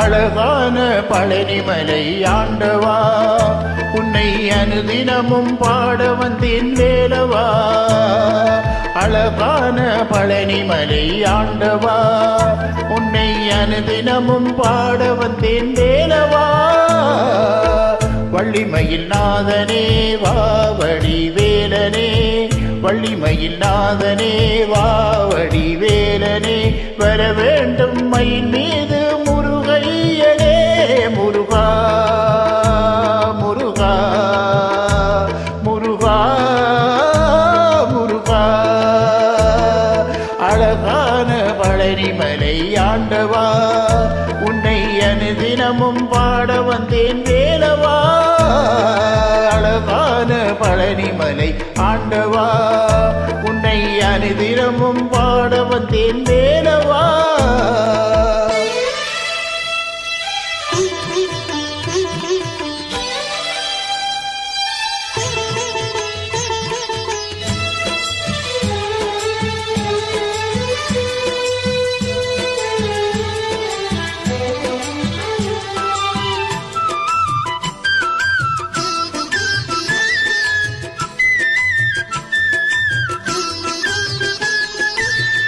அழகான பழனிமலை ஆண்டவா, உன்னை அனுதினமும் பாட வந்தேன் வேலவா. அழகான பழனிமலை ஆண்டவா, உன்னை அனுதினமும் பாட வந்தேன் வேலவா. வள்ளிமயில் நாதனே வாவடி வேலனே, வள்ளிமயில் நாதனே வாவடி வேலனே, வர வேண்டும் மயில் மீது முருகையனே. முருகா முருகா முருகா முருகா. அழகான பழனிமலை ஆண்டவா, உன்னை அனுதினமும் பாட வந்தேன் வேலவா. அழகான பழனிமலை ஆண்டவா, உன்னை அனுதினமும் பாட வந்தேன் வேலவா.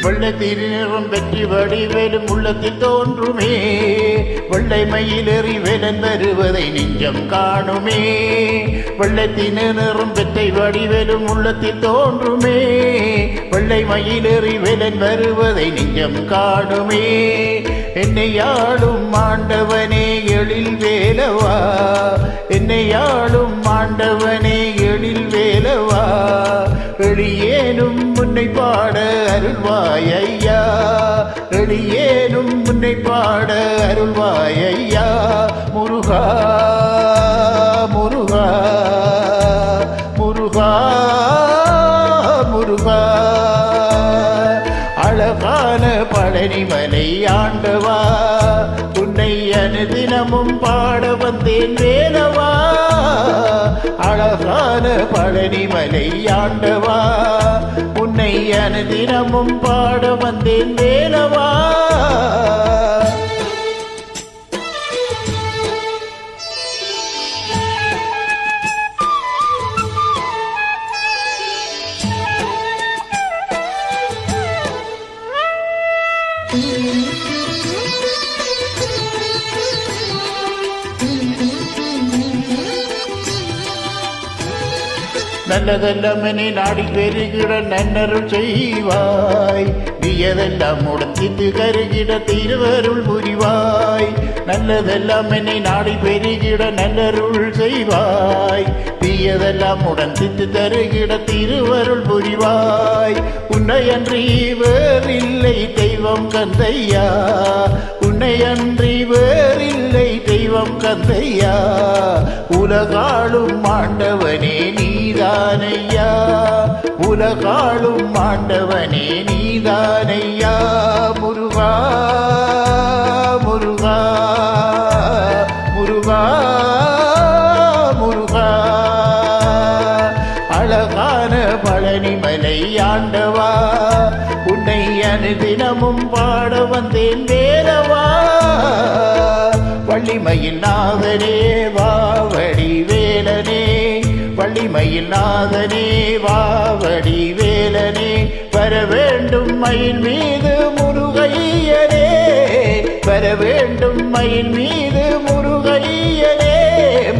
வெள்ளை திருநிறம் வெற்றி வடிவேலும் உள்ளத்தில் தோன்றுமே, வெள்ளை மயிலேறி வேலன் வருவதை நெஞ்சம் காணுமே. வெள்ளை திருநிறம் வெற்றி வடிவேலும் உள்ளத்தில் தோன்றுமே, வெள்ளை மயிலேறி வேலன் வருவதை நெஞ்சம் காணுமே. என்னை ஆளும் ஆண்டவனே எழில் வேலவா, என்னை ஆளும் ஆண்டவனே எழில் வேலவா. எளியேனும் முன்னை பாட அருள்வாய் ஐயா, எளியேனும் முன்னை பாட அருள்வாய் ஐயா. முருகா முருகா முருகா முருகா. அழகான பழனிமலை ஆண்டவா, உன்னை அனுதினமும் பாட வந்தேன் வேலவா. அழகான பழனிமலை ஆண்டவா, உன்னை அனுதினமும் பாட வந்தேன் வேலவா. நல்லதெல்லாம் என்னை நாடி பெருகிட நன்னருள் செய்வாய், நீயதெல்லாம் உடத்தித்து கருகிட திருவருள் புரிவாய். நல்லதெல்லாம் என்னை நாடி பெருகிட நல்லருள் செய்வாய், தீயதெல்லாம் உடத்தித்து தருகிட திருவருள் புரிவாய். உன்னையன்றி வேறில்லை தெய்வம் கந்தையா, உன்னையன்றி வேறில்லை தெய்வம் கந்தையா. உலகாளும் ஆண்டவனே நீதானையா, உலகாளும் ஆண்டவனே நீதானையா. முருகா முருகா முருகா முருகா. அழகான பழனிமலை ஆண்டவா, உன்னை அனுதினமும் பாட வந்தேன் வேலவா. வள்ளிமயில் நாதனே வாவடி வேலனே, வள்ளிமயில் நாதனே வாவடி வேலனே, வர வேண்டும் மயில் மீது முருகையனே, வர வேண்டும் மயில் மீது முருகையனே.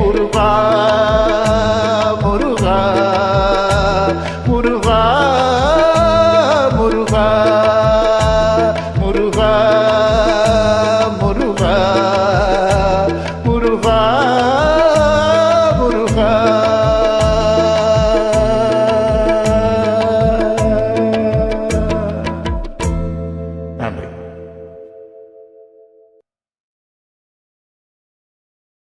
முருகா